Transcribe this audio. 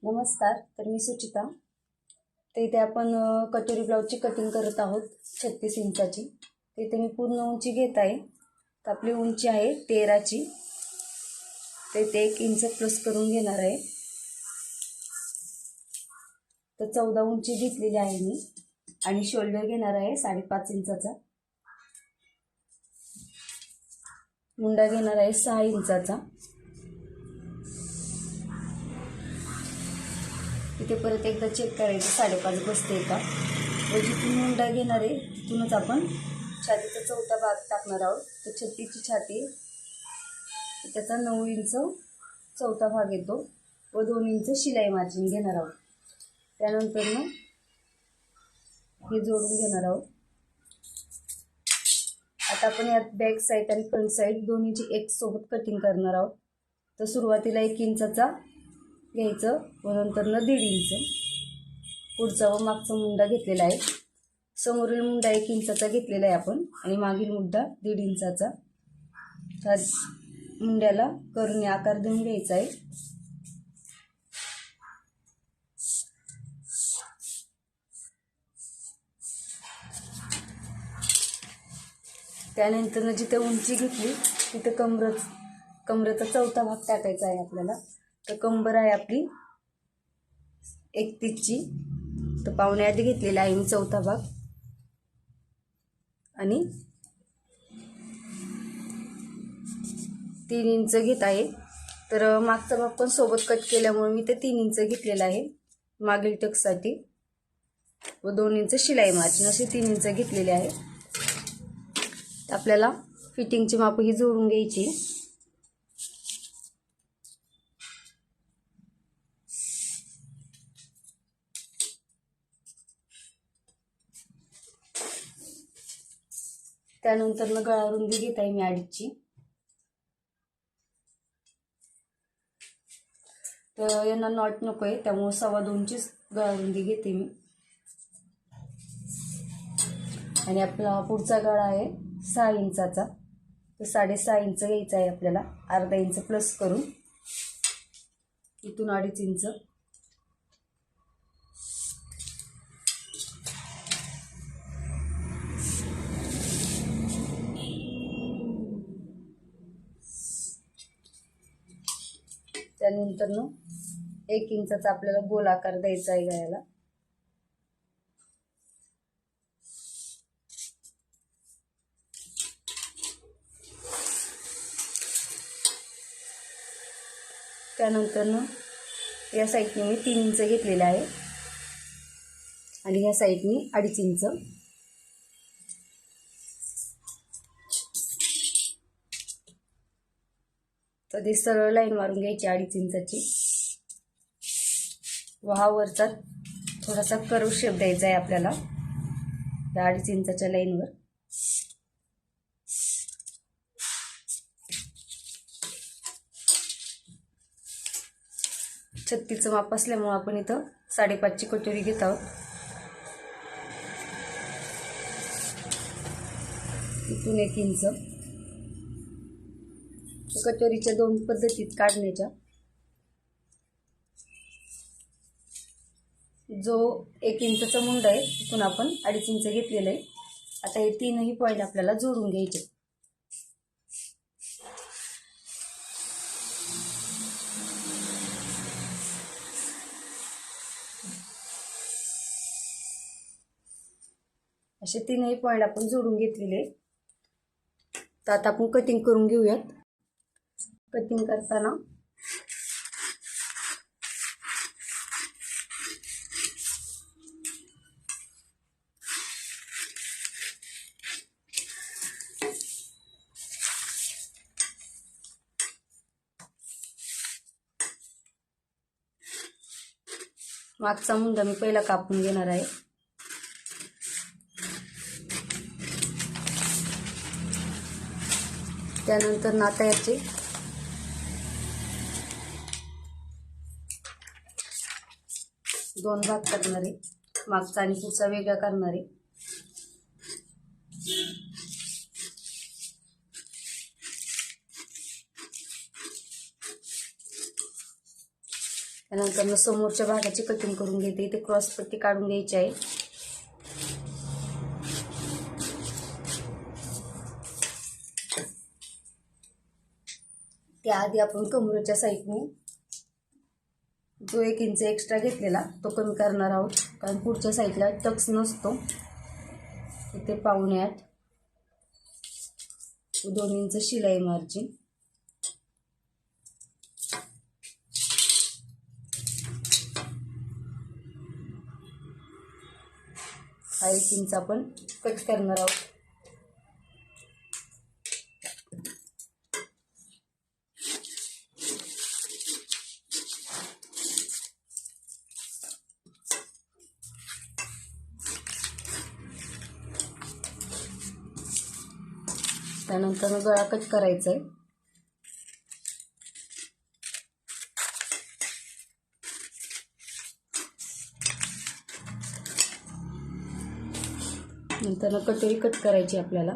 नमस्कार. तर मी सुचिता. तर इथे आपण कटोरी ब्लाऊजची कटिंग करत आहोत 36 इंचाची. इथे मी पूर्ण उंची घेत आहे. तर आपली उंची आहे 13ची. तर इथे 1 इंच प्लस करून घेणार आहे. तर 14 उंची घेतलेली आहे मी आणि शोल्डर घेणार आहे 5.5 इंचाचा. मुंडा घेणार आहे 6 इंचाचा. इथे परत एकदा चेक करायचं 5.5 बसते का. व जिथून मुंडा घेणार आहे तिथूनच आपण छातीचा चौथा भाग टाकणार आहोत. तर 36ची छाती त्याचा 9 इंच चौथा भाग येतो व 2 इंच शिलाई मार्जिन घेणार आहोत. त्यानंतर हे जोडून घेणार आहोत. आता आपण यात बॅक साईड आणि फ्रंट साईड दोन्हीची एक सोबत कटिंग करणार आहोत. तर सुरुवातीला 1 इंचाचा घ्यायचं व नंतर 1.5 इंच पुढचा व मागचा मुंडा घेतलेला आहे. समोरील मुंडा 1 इंचाचा घेतलेला आहे आपण आणि मागील मुंडा 1.5 इंचाचा. मुंड्याला करून आकार देऊन घ्यायचा आहे. त्यानंतर जिथे उंची घेतली तिथे कमरेचा चौथा भाग टाकायचा आहे आपल्याला. तर कंबर आहे आपली 31ची. तर पावणे आधी घेतलेला आहे मी चौथा भाग आणि 3 इंच घेत आहे. तर मागचा भाग पण सोबत कट केल्यामुळे मी ते 3 इंच घेतलेला आहे मागील टक्ससाठी व 2 इंच शिलाई मार्जिन असे 3 इंच घेतलेले आहे. आपल्याला फिटिंगची माप ही जोडून घ्यायची. त्यानंतर गळा रुंदी घेत आहे मी 2.5ची. तर यांना नॉट नको आहे त्यामुळे 2.25ची गळा रुंदी घेते मी. आणि आपला पुढचा गळा आहे 6 इंचाचा. तर 6.5 इंच घ्यायचा आहे आपल्याला. अर्धा इंच प्लस करून इथून 2.5 इंच. त्यानंतर 1 इंचाचा आपल्याला गोल आकार द्यायचा आहे गळ्याला. त्यानंतर या साईडने मी 3 इंच घेतलेला आहे आणि ह्या साईडने 2.5 इंच. तर ती सरळ लाईन मारून घ्यायची 2.5 इंचाची. व हा वरचा थोडासा कर्व शेप द्यायचा आहे आपल्याला या 2.5 इंचाच्या लाईनवर. छत्तीचं माप असल्यामुळे आपण इथं 5.5ची कटोरी घेत आहोत. इथून 1 इंच. कटोरीच्या 2 पद्धतीत काढण्याच्या. जो 1 इंचाचा मुंडा आहे तिथून आपण 2.5 इंच घेतलेलं आहे. आता हे 3ही पॉईंट आपल्याला जोडून घ्यायचे. असे 3ही पॉईंट आपण जोडून घेतलेले. तर आता आपण कटिंग करून घेऊयात. कटिंग करताना मागचा मुंडा मी पहिला कापून घेणार आहे. त्यानंतर आता याचे 2 भाग करणार आहे. मागचा आणि पुढचा वेगळा करणार आहे. त्यानंतर समोरच्या भागाची कटिंग करून घेते. इथे क्रॉस पट्टी काढून घ्यायची आहे. त्याआधी आपण कमरेच्या साईडने जो 1 इंच एक्स्ट्रा घेतलेला तो कमी करणार आहोत, कारण पुढच्या साईडला टक्स नसतो. इथे 7.5 2 इंच शिलाई मार्जिन. हा 1 इंच आपण कट करणार आहोत. त्यानंतर गळा कट करायचा आहे. नंतर कटोरी कट करायची आपल्याला.